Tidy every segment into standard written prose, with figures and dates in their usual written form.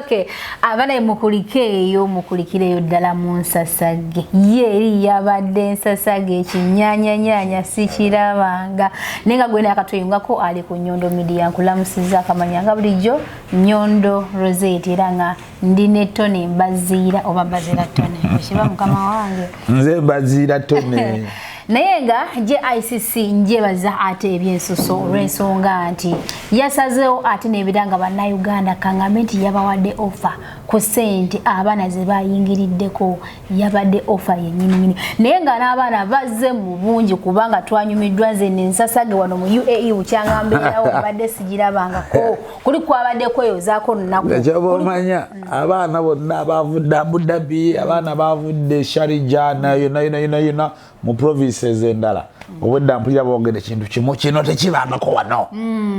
Okay, abana mukulikeyo mukulikireyo ddala mu nsasage yeri yabadde nsasage ekinyanya sikirabanga nenga gwena akatuyungako ali ku Nyondo Media nkulamusiza akamanyanga bulijjo Nyondo Rozet era nga ndine Tony MBAZIIRA oba MBAZIIRA Tonnny shiba mukama wange nze MBAZIIRA Tonnny nayenga JICC njebaza ate ebyensuso olw'ensonga nti yasazeo ate nebiranga bannayuganda kangamenti yabawadde offer ku ssente abaana ze bayingiriddeko yabadde offer yennyini nayenga n'abaana bazze mu bungi kubanga twanyumiddwa nze nensasage wano mu UAE ukyangambeerawo badde sigirabangako kuli kwabadde kweyozaako nnaku ekyobomanya abaana bonna abavudde Abu Dhabi abaana bavudde Sharjah yona mu provinces endala obwedda mpulira boogera ekintu kimu kino tekibangako wano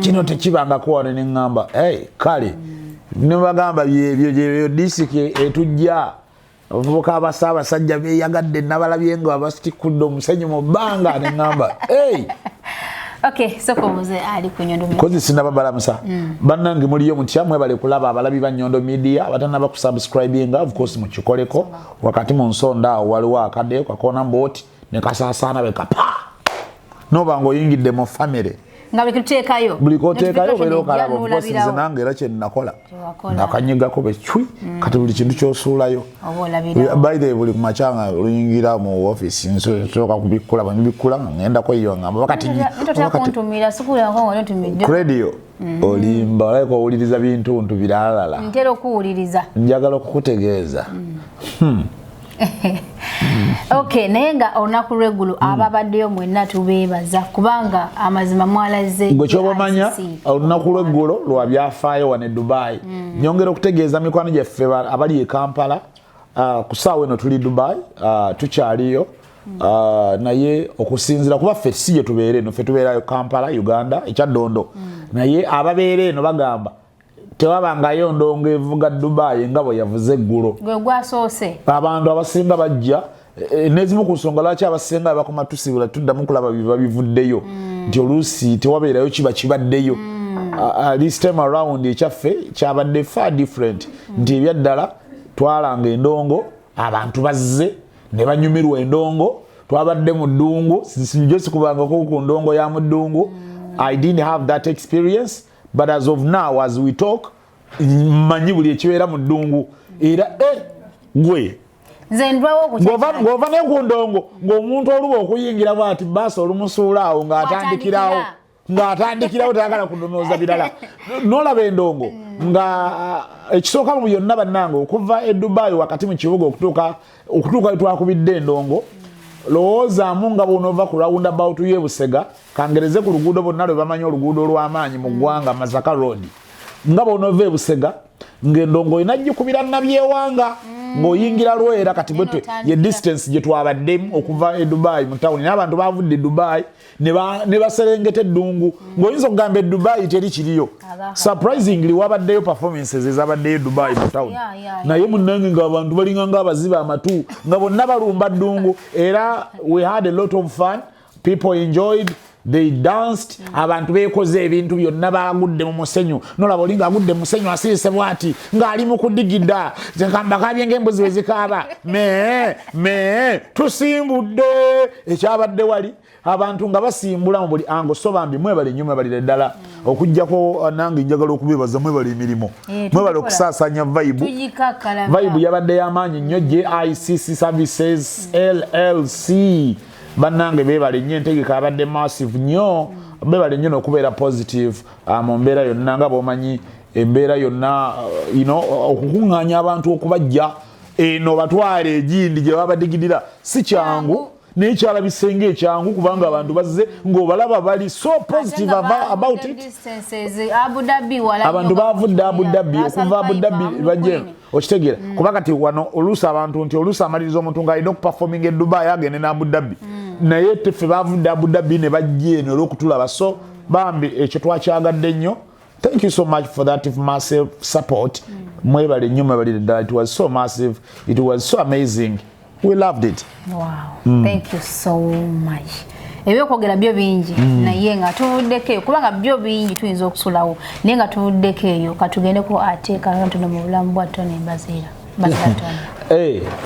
kino tekibangako wano ne ngamba kale ne bagamba byebyo disiki etujja abavubuka abasaabasajja beeyagadde nabalabye nga basikudde omusenyu mu bbanga ne ngamba Okay, soko muze ali ku Nyondo Media. Kozi sinababalamusa. Bannange muliyo mutya mwebale kulaba abalabi ba Nyondo Media batanaba ku subscribinga of course mukikoleko wakati mu nsonda waliwo akadde kwa kona mboti ne kasasana bekapa. No bango yingidde mu family. Ngabe kuteekayo. Bulikoteekayo bero kalabo of course nange era kye nakola. Nakanyiga ko bechui kati buli kintu kyosuulayo. By the way buli kumachanga oluyingira mu office nso soka kubikula banyibikula ngenda ko iyo ngamba wakati kuntumira sukula ngo ntumidde. Radio olimba like owuliriza bintu biralala. Ntero kuwuliriza. Njagala okukutegeeza. Okay, nenga onaku regulo ababaddeyo mwenna tubebaza kubanga amazima mwalaze ngo kyobamanya onaku regulo lwa byafaayo wane Dubai nyongera okutegeeza mikwano gyaffe abali e Kampala kusaawe no tuli Dubai tukyaliyo naye okusinzira kuba ffe siye tubeere no ffe tubeerayo Kampala Uganda Ekyaddondo naye ababeere no bagamba tewabangayo ndongo evuga Dubai ngabo yavuze eggulo gwe gwasoose abantu abasinga bajja nezimu ku nsonga lwaki abasinga bakoma tusibula tuddamu kulaba bivuddeyo nti oluusi tewabeerayo kiba kibaddeyo this time around ekyaffe kyabadde far different nti ebyaddala twalanga endongo abantu bazze ne banyumirwa endongo twabadde mudduungu sinjo sikubangako ku ndongo ya mudduungu I didn't have that experience. But as of now, as we talk, manyi buli ekibeera mu ddungu era gwe zendwawo okukyala ngova ne ku ndongo ng'omuntu oluba okuyingira bwati baasa olumusuulaawo ng'atandikirawo tayagala kudomooza birala n'olaba endongo nga ekisooka mu byonna bannange okuva e Dubai wakati mu kibuga okutuuka twakubidde endongo lowoozaamu nga bw'onoova ku roundabout y'e Busega kangereze ku luguudo bonna lwe bamanyi oluguudo olw'amaanyi mu ggwanga Masaka Road nga bw'onoova e Busega ng'endongo inagikubira nabyewanga ng'oyingira Lwera kati bwetwe ye distance gye twabaddemu okuva e Dubai mu tawuni n'abantu baavudde Dubai ne baserengeta eddungu ng'oyinza okugamba e Dubai teri kiriyo surprisingly wabaddeyo performances ezabaddeyo Dubai mu tawuni naye munnange ng'abantu balinga ng'abaziba amatu nga bonna balumba ddungu era we had a lot of fun people enjoyed they danced abantu bekoze ebintu byonna bagudde mu musenyu nolaba olinga agudde mu musenyu asirise bwati ng'ali mu kudigida zekamba kabyenga embuzi wezikaaba tusimbudde ekyabadde wali abantu nga basimbula mu buli ango so bambi mwebale nnyo mwebale ddala okujjako nange njagala okubebaza mwebale emirimu mwebale okusaasanya vibe yabadde y'amaanyi nnyo JICC Services LLC bannange beebale nnyo entegeka abadde massive nnyo beebale nnyo n'okubeera positive mu mbeera yonna nga bw'omanyi embeera yonna okukuŋŋaanya abantu okubajja eno batwale egindi gye babadigidira si kyangu naye kyalabise ng'ekyangu kubanga abantu bazze ng'obalaba bali so positive about it abantu baavudde Abu Dhabi okuva Abu Dhabi bajje okitegeera kuba kati wano oluusi abantu nti oluusi amaliriza omuntu ng'alina okuperforming e Dubai agende ne Abu Dhabi naye teffe baavudde Abu Dhabi ne bajja eno olw'okutulaba so bambi ekyo twakyagadde nnyo. Thank you so much for that massive support. Mwebale nnyo mwebalire ddala. It was so massive, it was so amazing. We loved it. Wow. Thank you so much. ebyokwogera byo bingi naye nga tuvuddeko eyo kubanga byo bingi tuyinza okusulawo naye nga tuvuddeko eyo katugendeko ate katono mu bulamu bwa Tony Mbaziira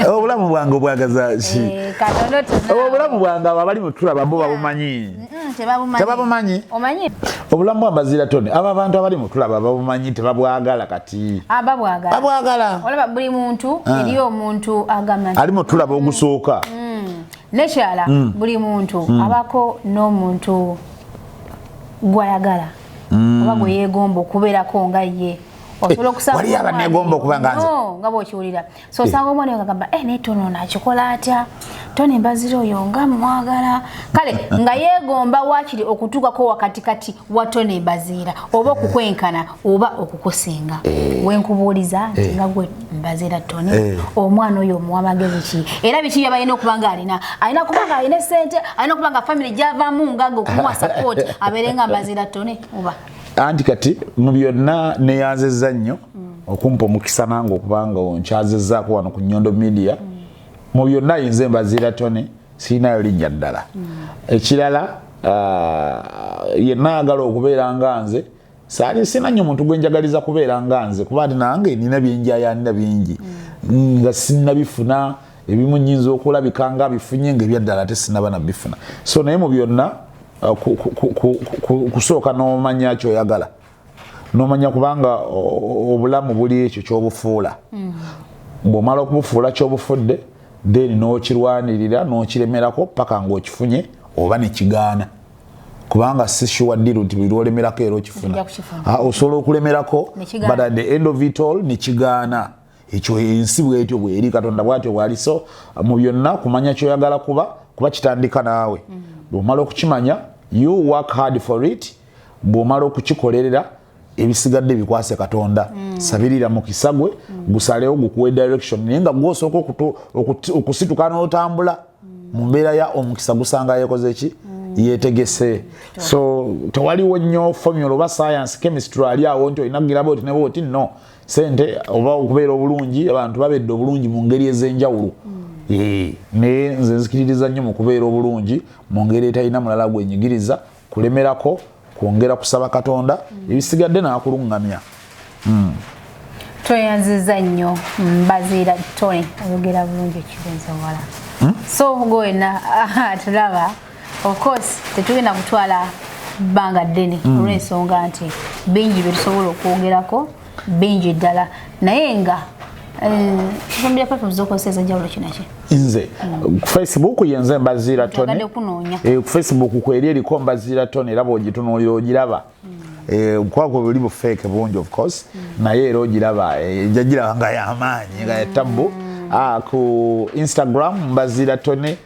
obulamu bwange obwagaza ki obulamu bwange abali mutulaba bo babumanyi tebabumanyi obulamu bwa Mbaziira Tony abo abantu abali mutulaba babumanyi tebabwagala kati babwagala olaba buli muntu eriyo omuntu agamba ali mutulaba ogusooka nekyala buli muntu abako n'omuntu gwayagala oba gwe yeegomba okubeerako nga ye wali abanegomba okuba nga nze nga bw'okiwulira so osanga omwana agamba naye Tony ono akikola atya Tony Mbaziira oyo nga mwagala kale nga yeegomba waakiri okutuukako wakatikati wa Tony Mbaziira oba okukwenkana oba okukusinga wenkubuuliza nti nga gwe Mbaziira Tony omwana oyo omuwa amagezi ki era biki byabalina okuba nga alina kuba nga alina ssente alina okuba nga famire gyavaamu ngaga okumuwa support abeere nga Mbaziira Tony oba anti kati mu byonna neyanzezza nnyo okumpa omukisa nange okubanga onkyazezzaako wano ku Nyondo Media mu byonna yinze Mbaziira Tony siinayo linnya ddala ekirala yenna agala okubeera nga nze sina nnyo omuntu gwe njagaliza kubeera nga nze kuba nti nange nina byenjayanira bingi nga sinnabifuna ebimu nnyinza okulabika nga bifunye ng'ebyaddala ate sinaba nabifuna so naye mu byonna kusooka n'omanya kyoyagala n'omanya kubanga obulamu buli ekyo kyobufuula bw'omala okubufuula kyobufudde then n'okirwanirira n'okiremerako paka ng'okifunye oba nekigaana kubanga si sure deal nti buli lwolemerako era okifuna osobola okulemerako but at the end of it all nekigaana ekyo ensi bwetyo bweri Katonda bwatyo bwali so mu byonna kumanya kyoyagala kuba kitandika naawe bw'omala okukimanya you work hard for it bw'omala okukikolerera ebisigadde bikwase Katonda sabirira mu kisagwe gusalewo gukuwe direction naye nga gwosooka okusituka n'otambula mu mbeera ya omukisa gusanga yekoze ki yetegese so tewaliwo nnyo formula oba science chemistry ali awo nti olina kugiraba oti ne bwoti no sente oba okubeera obulungi abantu babedde obulungi mu ngeri ez'enjawulo naye nze nzikiririza nnyo mu kubeera obulungi mu ngeri etalina mulala gwenyigiriza kulemerako kwongera kusaba Katonda ebisigadde n'akulungamya tweyanziza nnyo Mbaziira Tony oyogera bulungi ekigenza wala so gwena tulaba of course tetugenda kutwala bbanga ddene olw'ensonga nti bingi bye tusobola okwogerako bingi ddala naye nga social media platforms zokozesa enjawulo kinaki nze ku Facebook yenze Mbaziira Tony ku Facebook kweri eriko Mbaziira Tony era bw'ogitunuulira ogiraba kwako buli bu fake bungi of course naye era ogiraba jagiraba nga y'amaanyi nga yatabbu ku Instagram Mbaziira Tony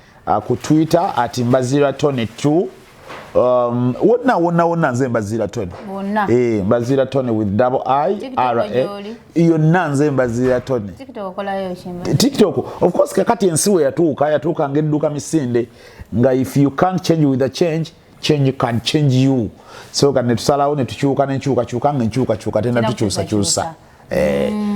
ku Twitter ati Mbaziira Tony 2 wonna nze Mbaziira Tony Mbaziira Tony with double I R A iyo nanze Mbaziira Tony TikTok of course kakati ensi we yatuuka ng'edduuka misinde nga if you can't change with the change can change you so kan netusalawo netukyuka nenkyukakyuka nga tena tukyusa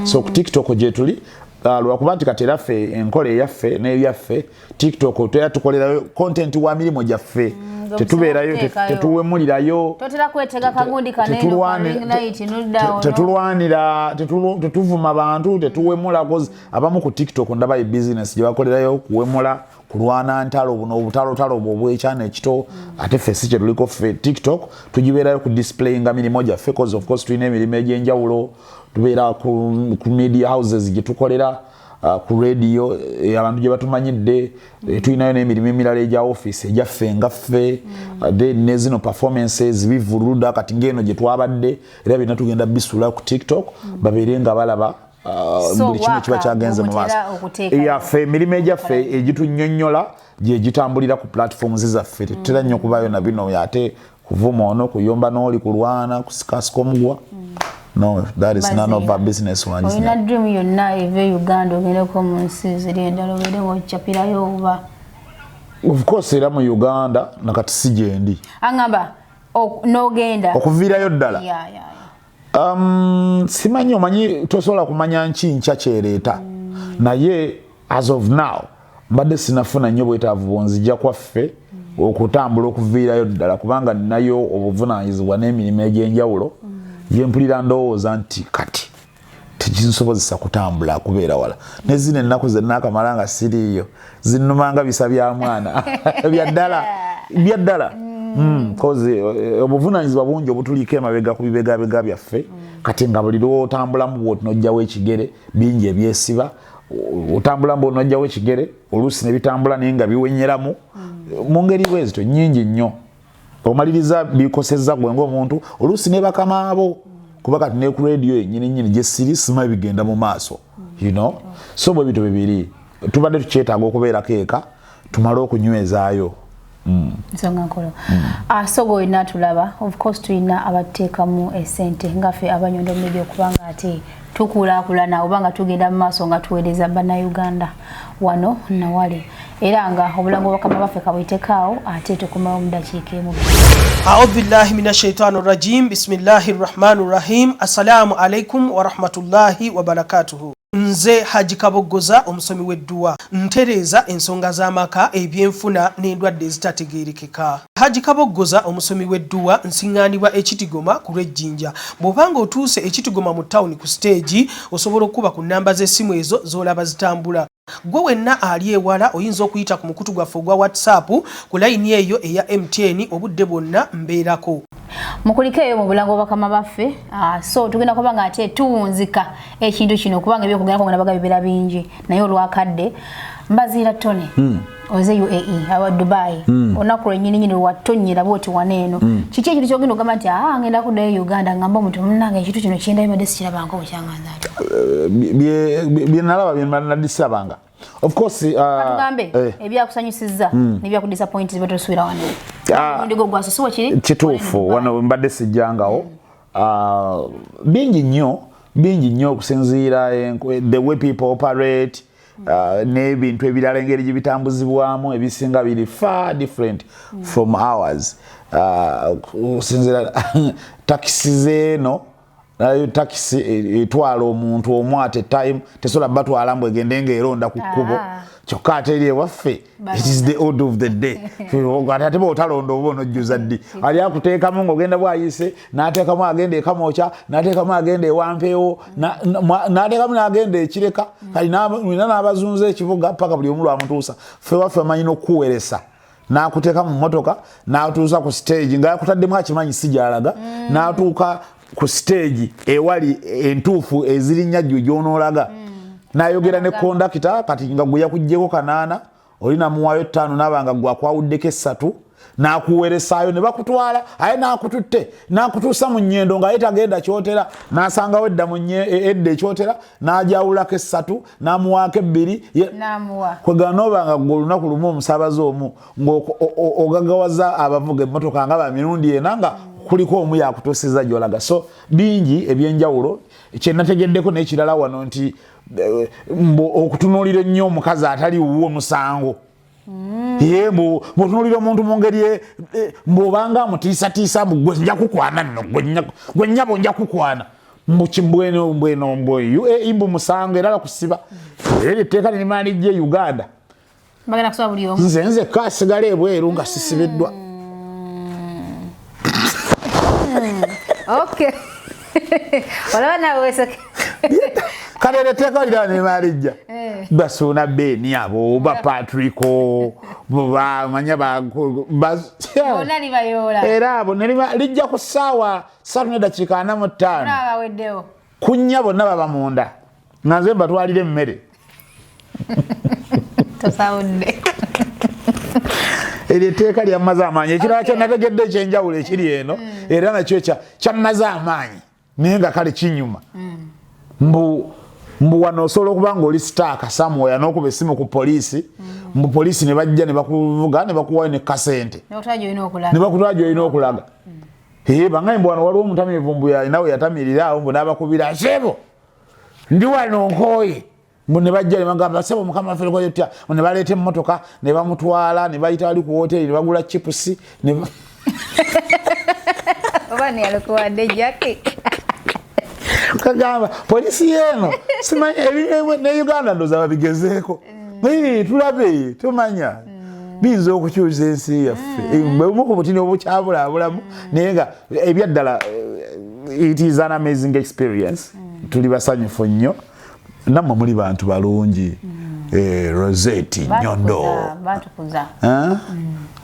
so ku TikTok gye tuli lwakuba nti kati eraffe enkola eyaffe n'ebyaffe TikTok tukolerayo content wa mirimu gyaffe tetubeerayo tetuwemulirayo totera kwetega kagundi kaneno light nuddawo tetulwanira tetuvuma abantu tetuwemula cause abamu ku TikTok ndaba business gye bakolerayo kuwemula kulwana ntalo buno obutalo obwekyana ekito ate fesi kye tuliko ffe TikTok tugibeerayo ku display nga mirimu gyaffe cause of course tulina emirimu egy'enjawulo tubeera ku media houses gye tukolera ku radio abantu gye batumanyidde tulinayo n'emirimu emirala egya office egyaffe ngaffe then ne zino performances bivuludda kati ng'eno gye twabadde era byonna tugenda bisula ku TikTok babeere nga balaba buli kimu kiba kyagenze mu maaso yaffe emirimu egyaffe egitunnyonnyola gye gitambulira ku platforms zaffe tetutera nnyo kubaayo na bino ate kuvuma ono kuyomba n'oli kulwana kusikasika omugwa no that is none of our business one is not dream yonna eve Uganda ogende ko mu nsi ziri endala ogende ngochapirayo oba of course era mu Uganda nakati sijendi angamba nogenda okuviirayo ddala simanyi omanyi tosobola kumanya nki nkya kyereeta naye as of now mbadde sinafuna nnyo bwetaavu bwonzija kwaffe okutambula okuviirayo ddala kubanga nayo obuvunaanyizibwa n'emirimu egy'enjawulo gye mpulira ndowooza nti kati tekinsobozesa kutambula kubeera wala ne zino ennaku zenna akamala nga siriiyo zinnumanga bisa bya mwana byaddala kozi obuvunaanyizibwa bungi obutuliko emabega ku bibegabega byaffe kati nga buli lwotambulamu bwoti nojjawo ekigere bingi ebyesiba otambulamu bwoti nojjawo ekigere oluusi ne bitambula naye nga biwenyeramu mu ngeri bwezityo nnyingi nnyo omaliriza bikosezza gwe ng'omuntu oluusi ne bakamaabo kuba kati ne ku radio yennyini gye siri sima bigenda mu maaso so bwe bito bibiri tubadde tukyetaaga okubeerako eka tumale okunywezaayo nsonga nkolo sogo olina tulaba of course tulina abateekamu esente ngaffe abanyondo media okubanga ate tukulaakulana oba nga tugenda mu maaso nga tuweereza bannayuganda wano nawale era nga obulango bakama baffe kabwitekaawo ate tukomawo mu dakiika emu. A'udhu billahi minash shaitani rajim. Bismillahir rahmanir rahim. Assalamu alaikum wa rahmatullahi wa barakatuhu. Nze Haji Kaboggoza omusomi w'edduwa ntereeza ensonga z'amaka ebyenfuna n'endwadde ezitategeerekeka. Haji Kaboggoza omusomi w'edduwa nsiŋŋaanibwa Ekitigoma ku Lwejjinja. Bw'obanga otuuse Ekitigoma mu ttawuni ku stage osobola okuba ku nnamba z'essimu ezo z'olaba zitambula. Gwe wenna ali ewala oyinza okuyita ku mukutu gwaffe ogwa WhatsApp ku layini eyo eya MTN obudde bwonna mbeerako. Mukulike eyo mu bulango bakama baffe so tugenda kuba nga ate tuwunzika ekintu kino kubanga ebyokugenda kwonna baga bibera bingi naye olwakadde MBAZIIRA Tonnny oze UAE awa Dubai onaku lwennyini watonnyera bwoti waneeno kiki ekintu kyogenda ogamba nti ngenda kuddayo Uganda ngamba omuntu munnange ekintu kino kyendabadde sikirabanga okyanganza bye nalaba bye nadisabanga of course tugambe ebyakusanyusizza nebyakudisappoint zibatosuubira wano ndigo gwaso siwa kiri kituufu wano mbadde sijjangawo bingi nnyo okusinziira the way people operate n'ebintu ebirala engeri gye bitambuzibwamu ebisinga biri far different from ours okusinziira takisi zeeno takisi etwala omuntu omu at a time tesobola batwala mbwe egende ng'eronda ku kkubo kyokka ate eri ewaffe it is the order of the day ate bw'otalonda oba onojjuza ddi ali akuteekamu ng'ogenda bwayise n'ateekamu agenda ekamooca n'ateekamu agenda ewampeewo n'ateekamu n'agenda ekireka kali nina n'abazunza ekibuga paka buli omu lwamutuusa ffe waffe amanyi n'okukuweresa n'akuteeka mu mmotoka n'atuusa ku stage nga yakutaddemu akimanyi si gy'alaga n'atuuka ku stage ewali entuufu ezirinya ggwe gy'onoolaga n'ayogera ne kondakita kati nga gwe yakuggyeko kanaana oli namuwaayo 5 n'abanga gwe akwawuddeko 3 n'akuweresaayo ne bakutwala aye n'akututte n'akutuusa mu nnyendo ng'aye tagenda kyotera n'asangawo edda ekyotera n'ajawulako 3 n'amuwaako 2 kwegana n'obanga gwe olunaku lumu omusaabaze omu ng'ogagawaza abavuga emmotoka nga ba mirundi ena nga kuliko omu yakutuusiza gy'olaga so bingi ebyenjawulo kyenategeddeko n'ekirala wano nti okutunuulira ennyo omukazi atali wuwo musango ye bw'otunuulira omuntu mu ngeri bw'obanga amutiisatiisa gwe nja kukwana nno gwe nnyabo nja kukwana mbweno UAE mbu musango era bakusiba era etteeka lirima lijja Uganda nze nzekka asigala ebweru nga sisibiddwa. Okay. Wala na wese. Kale teka lira ne malijja. Basuna Beni abo ba Patrico ba manya ba Ona libayola. Era abo lijja ku sawa 3:45. Naba weddewo. Kunya bonna baba munda. Naze batwalire mmere. Tosawunde. Eri teeka lya maza amanyi ekirala kya nategedde ekyenjawulo ekiri eno era nakyo kya maza amanyi naye nga kale kinyuma mbu wano osobola okuba nga oli sitaaka somewhere n'okuba essimu ku poliisi mbu poliisi ne bajja ne bakuvuga ne bakuwayo ne kasente ne bakutwala gy'olina okulaga bangaye mbu wano waliwo omutamiivu mbu yalinawe yatamirirawo mbu n'abakubira sebo ndi wano nkooye mbu ne bajja ne bagamba sebo mukama waffe likoyo tutya ne baleeta emmotoka ne bamutwala ne bayita wali ku woteeri ne bagula chipusi oba ne yalikuwadde jaki kagamba poliisi yeeno simanyi ne Uganda ndoza babigezeeko tulabe tumanya biyinza okukyusa ensi yaffe bwebumu ku butini obukyabulaabulamu naye nga ebyaddala it is an amazing experience tuli basanyufu nnyo nammwe muli bantu balungi Rozet Nyondo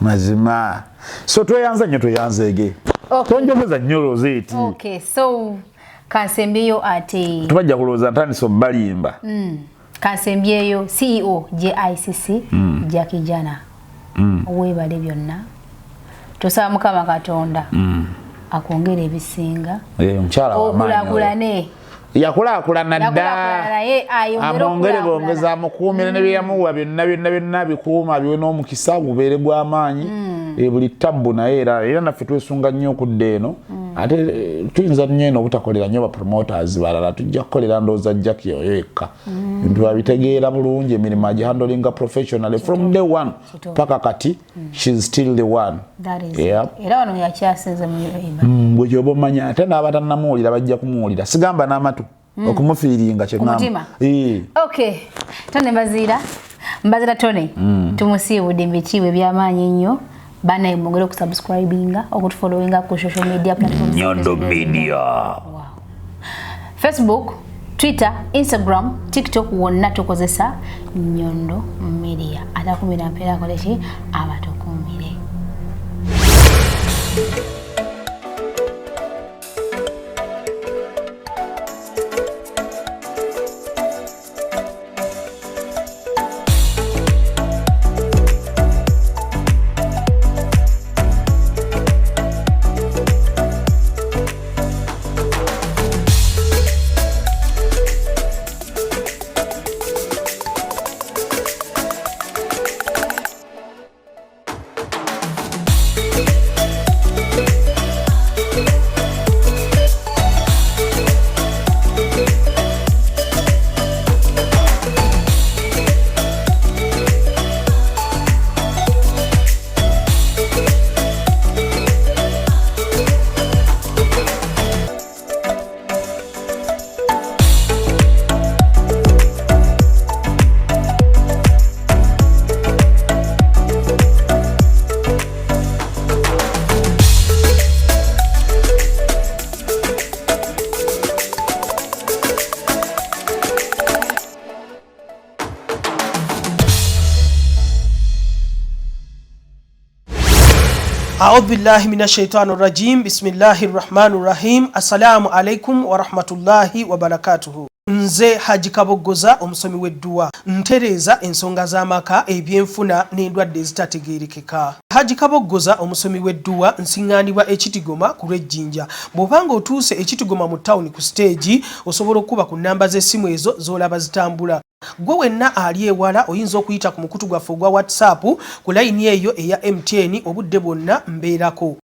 mazima so tweyanza nnyo tweyanzeege tonjogeza nnyo Rozet so kansembyeyo ate tubajja kulowooza ntandisa omubalimba kansembyeyo CEO JICC Jakijana owebale byonna tusaba Mukama Katonda akwongera ebisinga omukyala w'amaanyi yakulaakulana dda amwongere bongeza amukuumire ne byeyamuwa byonna bikuuma biwe n'omukisa gubeere gw'amaanyi buli tabbu naye era naffe twesunga nnyo okudda eno ate tuyinza nnyo eno obutakolera nnyo bapromoters balala tujja kukolera ndowooza Jackie oyo yekka bintu babitegeera bulungi emirimu agihandolinga professionally from day one paka kati she's still the one era wano yakyasinze bwe gyoba omanya ate n'abatannamuwulira bajja kumuwulira sigamba n'amatu okumufiiringa kyeŋŋamba Tony MBAZIIRA Tony tumusiibudde ebitiibwa eby'amaanyi ennyo banaye mwongere okusubscribinga okutufollowinga ku social media platforms Nyondo Media Facebook, Twitter, Instagram, TikTok wonna tukozesa Nyondo Media atakumira mpeera akoleki abatukumire أعوذ بالله من الشيطان الرجيم بسم الله الرحمن الرحيم السلام عليكم ورحمة الله وبركاته Nze Haji Kaboggoza omusomi w'edduwa ntereza ensonga z'amaka ebyenfuna n'endwadde ezitategeerekeka. Haji Kaboggoza omusomi w'edduwa nsiŋŋaanibwa Ekitigoma ku lw'Ejjinja. Bw'obanga otuuse Ekitigoma mu ttawuni ku siteegi osobola okuba ku nnamba z'essimu ezo z'olaba zitambula. Gwe wenna ali ewala oyinza okuyita ku mukutu gwaffe ogwa WhatsApp ku layini eyo eya MTN obudde bwonna mbeerako.